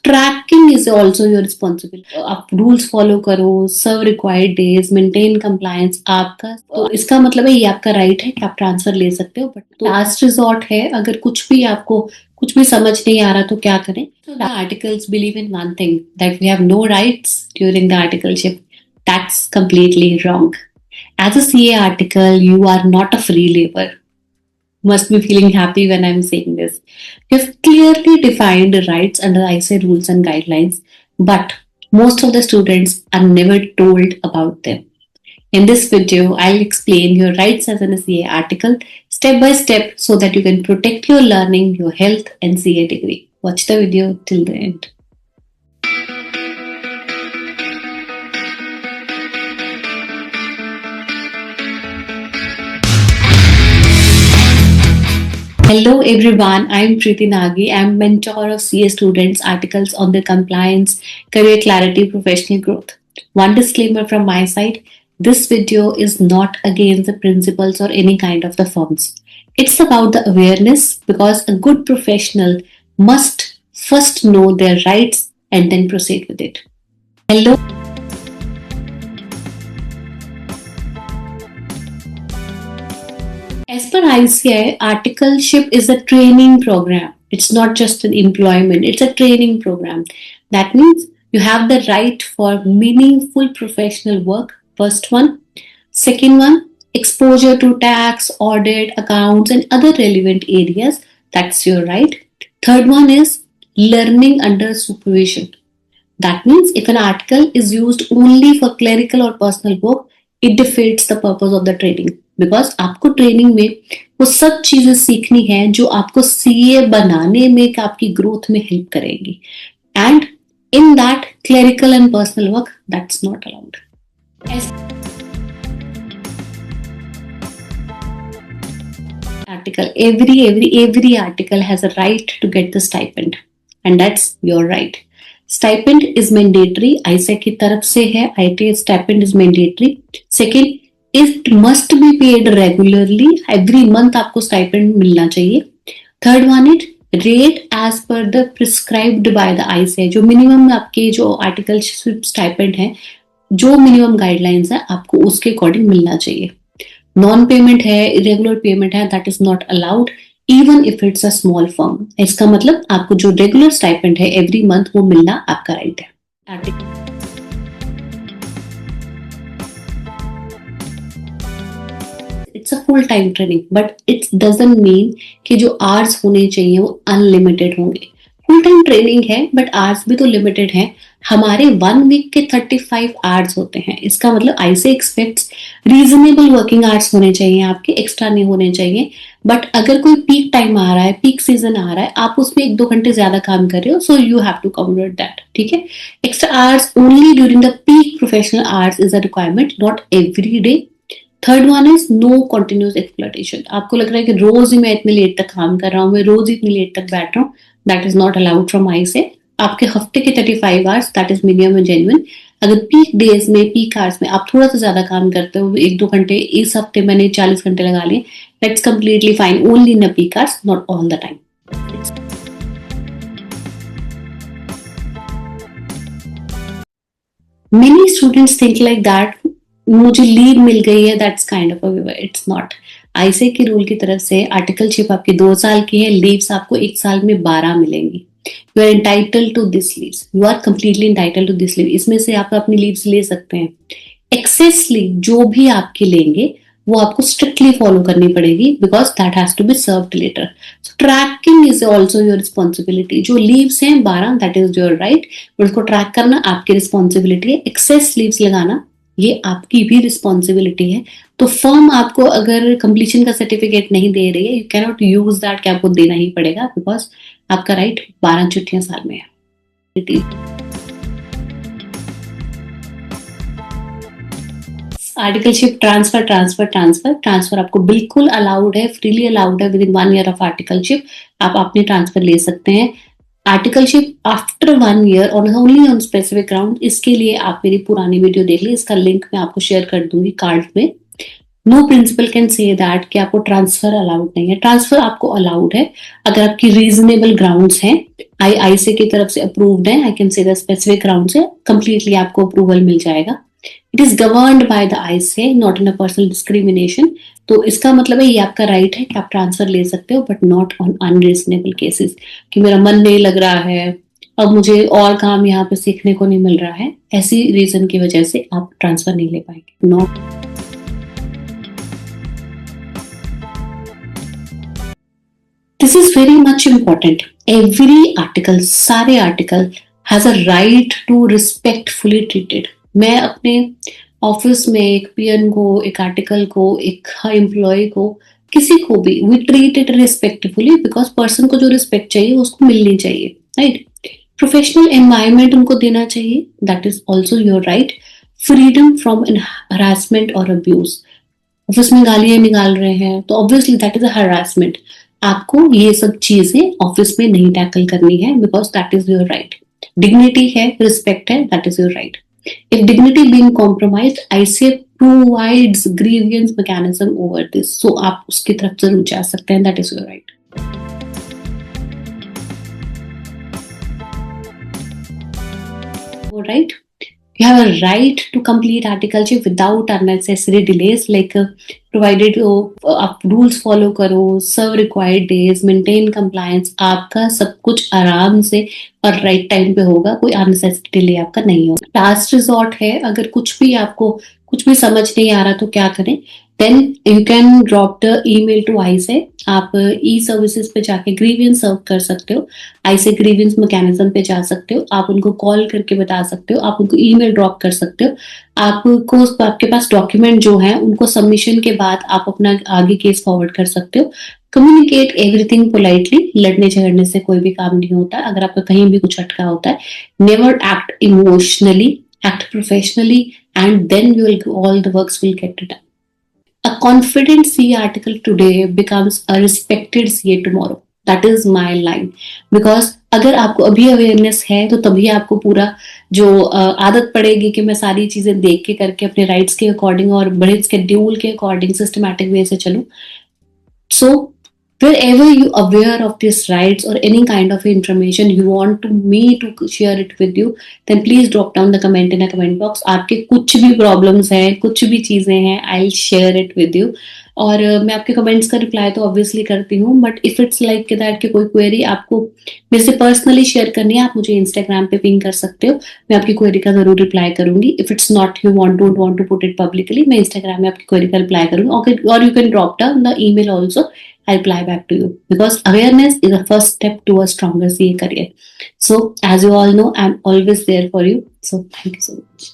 Trekking is also your responsibility. आप rules follow करो, serve required days, maintain compliance आपका, तो इसका मतलब है ये आपका राइट है कि आप ट्रांसफर ले सकते हो। बट लास्ट रिजॉर्ट है, अगर कुछ भी समझ नहीं आ रहा तो क्या करें। The articles believe in one thing, that we have no rights during the articleship. That's completely wrong. As a CA article, you are not a free labor. Must be feeling happy when I'm saying this. You've clearly defined the rights under ICA rules and guidelines, but most of the students are never told about them. In this video, I'll explain your rights as an CA article step by step so that you can protect your learning, your health, and CA degree. Watch the video till the end. Hello everyone, I'm Preeti Nagi. I'm mentor of CA students articles on their compliance, career clarity, professional growth. One disclaimer from my side, this video is not against the principles or any kind of the firms. It's about the awareness because a good professional must first know their rights and then proceed with it. Hello. As per ICI, articleship is a training program. It's not just an employment, it's a training program. That means you have the right for meaningful professional work, first one. Second one, exposure to tax, audit, accounts, and other relevant areas. That's your right. Third one is learning under supervision. That means if an article is used only for clerical or personal work, it defeats the purpose of the training. Because आपको training में वो सब चीजें सीखनी है जो आपको CA बनाने में, आपकी ग्रोथ में हेल्प करेगी. And in that clerical and personal work that's not allowed. Article, every article has a right to get the stipend, and that's your right. Stipend is mandatory. ICA की तरफ से है. IT stipend is mandatory. Second, it must be paid regularly. Every month आपको stipend मिलना चाहिए. Third one is rate as per the prescribed by the ICA. जो minimum आपके जो articleship stipend है, जो minimum guidelines है, आपको उसके according मिलना चाहिए. Non payment है, irregular payment है, that is not allowed even if it's a small firm. इसका मतलब आपको जो regular stipend है every month वो मिलना आपका right है. It's a full time training, but it doesn't mean कि जो hours होने चाहिए वो unlimited होंगे. फुल टाइम ट्रेनिंग है बट आवर्स भी तो लिमिटेड है. हमारे 1 वीक के 35 आवर्स होते हैं. इसका मतलब ICA aspects reasonable working hours होने चाहिए आपके, एक्स्ट्रा नहीं होने चाहिए. बट अगर कोई पीक टाइम आ रहा है, पीक सीजन आ रहा है, आप उसमें 1-2 घंटे ज्यादा काम कर रहे हो, so you have to convert that. ठीक है. Extra hours only during the peak professional hours is a requirement, not every day. Third one is no continuous exploitation. आपको लग रहा है कि रोज ही मैं इतनी लेट तक काम कर रहा हूँ, मैं रोज इतनी लेट तक बैठ रहा हूँ, that is not allowed from ICA. आपके हफ्ते के 35 hours that is minimum and genuine. अगर पीक डेज में, पीक आवर्स में आप थोड़ा सा ज्यादा काम करते हो, 1-2 घंटे, इस हफ्ते मैंने 40 घंटे लगा लिए, that's completely fine, only in a peak hours, not all the time. Many students think like that, मुझे लीव मिल गई है, that's kind of a waiver. It's not. ICA के रूल की तरफ से आर्टिकलशिप आपकी 2 साल की है, लीव्स आपको 1 साल में 12 मिलेंगी. You are entitled to this leaves, you are completely entitled to this leave. इसमें से आप अपनी लीव्स ले सकते हैं. एक्सेस लीव जो भी आपकी लेंगे वो आपको स्ट्रिक्टली फॉलो करनी पड़ेगी because that has to be served later. So tracking is also your responsibility. जो लीव्स हैं 12 that is your right, but उसको ट्रैक करना आपकी रिस्पॉन्सिबिलिटी है. एक्सेस लीव्स लगाना ये आपकी भी रिस्पॉन्सिबिलिटी है. तो फर्म आपको अगर कंप्लीशन का सर्टिफिकेट नहीं दे रही है, you can not use that कि आपको देना ही पड़ेगा बिकॉज आपका राइट 12 छुट्टियां साल में है. आर्टिकलशिप ट्रांसफर आपको बिल्कुल अलाउड है, फ्रीली अलाउड है. With in 1 year of articleship आप अपने ट्रांसफर ले सकते हैं. आर्टिकलशिप आफ्टर 1 ईयर और ओनली ऑन स्पेसिफिक ग्राउंड, इसके लिए आप मेरी पुरानी वीडियो देख ली, इसका लिंक मैं आपको शेयर कर दूंगी कार्ड में. No principal can say that कि आपको ट्रांसफर अलाउड नहीं है। ट्रांसफर आपको अलाउड है अगर आपकी रीजनेबल ग्राउंड्स हैं, आईसीए की तरफ से अप्रूव्ड है, I can say the specific grounds है, कंप्लीटली आपको अप्रूवल मिल जाएगा। It is governed by the ICA, not in a personal discrimination. तो इसका मतलब है ये आपका राइट है कि आप ट्रांसफर ले सकते हो, but not on unreasonable cases, कि मेरा मन नहीं लग रहा है, अब मुझे और काम यहाँ पे सीखने को नहीं मिल रहा है, ऐसी रीजन की वजह से आप ट्रांसफर नहीं ले पाएंगे। Not this is very much important. Every article, सारे article has a right to respectfully treated. मैं अपने ऑफिस में एक पीएन को, एक आर्टिकल को, एक एम्प्लॉय को, किसी को भी we treat it respectfully, because person को जो रिस्पेक्ट चाहिए उसको मिलनी चाहिए, राइट। प्रोफेशनल एनवायरमेंट उनको देना चाहिए, that is also your right. Freedom from harassment और अब्यूज, ऑफिस में गालियां निकाल रहे हैं तो obviously that is a harassment. आपको ये सब चीजें ऑफिस में नहीं टैकल करनी है, because that is your right. Dignity है, रिस्पेक्ट है, that is your right. If dignity being compromised, ICA provides grievance mechanism over this, so आप उसकी तरफ जरूर जा सकते हैं, that is your right. Right, you have a right to complete Article 6 without unnecessary delays, like provided आप rules follow करो, serve required days, maintain compliance, आपका सब कुछ आराम से और right time पे होगा, कोई unnecessary delay आपका नहीं होगा। Last resort है, अगर कुछ भी आपको कुछ भी समझ नहीं आ रहा तो क्या करें, then you can drop the email to ICA. आप ई सर्विसेज पे जाके ग्रीवियंस सर्व कर सकते हो, आईसीए ग्रीवियंस मैकेनिज्म पे जा सकते हो, आप उनको कॉल करके बता सकते हो, आप उनको ईमेल ड्रॉप कर सकते हो। आपको आपके पास डॉक्यूमेंट जो है उनको सबमिशन के बाद आप अपना आगे केस फॉरवर्ड कर सकते हो। कम्युनिकेट एवरीथिंग पोलाइटली, लड़ने झगड़ने से कोई भी काम नहीं होता। अगर आपका कहीं भी कुछ अटका होता है, never act emotionally, act professionally, and then all the works will get done. A confident CA article today becomes a respected CA tomorrow. That is my line. Because अगर आपको अभी अवेयरनेस है तो तभी आपको पूरा जो आदत पड़ेगी कि मैं सारी चीजें देख के करके अपने राइट्स के अकॉर्डिंग और बड़े स्केड्यूल के अकॉर्डिंग सिस्टमैटिक वे से चलूं। So wherever you aware of these rights or any kind of information you want me to share it with you, then please drop down the comment in a comment box. आपके कुछ भी problems हैं, कुछ भी चीजें हैं, I'll share it with you. और मैं आपके कमेंट्स का रिप्लाई तो ऑब्वियसली करती हूँ, but if it's like that कि कोई क्वेरी आपको मेरे से पर्सनली शेयर करनी है, आप मुझे इंस्टाग्राम पे पिंग कर सकते हो, मैं आपकी क्वेरी का जरूर रिप्लाई करूंगी। If it's not you don't want to put it publicly, मैं इंस्टाग्राम में आपकी क्वेरी का रिप्लाई करूंगी, और you can drop down the email also, I reply back to you, because awareness is the first step to a stronger CA career. So as you all know, I'm always there for you. So thank you so much.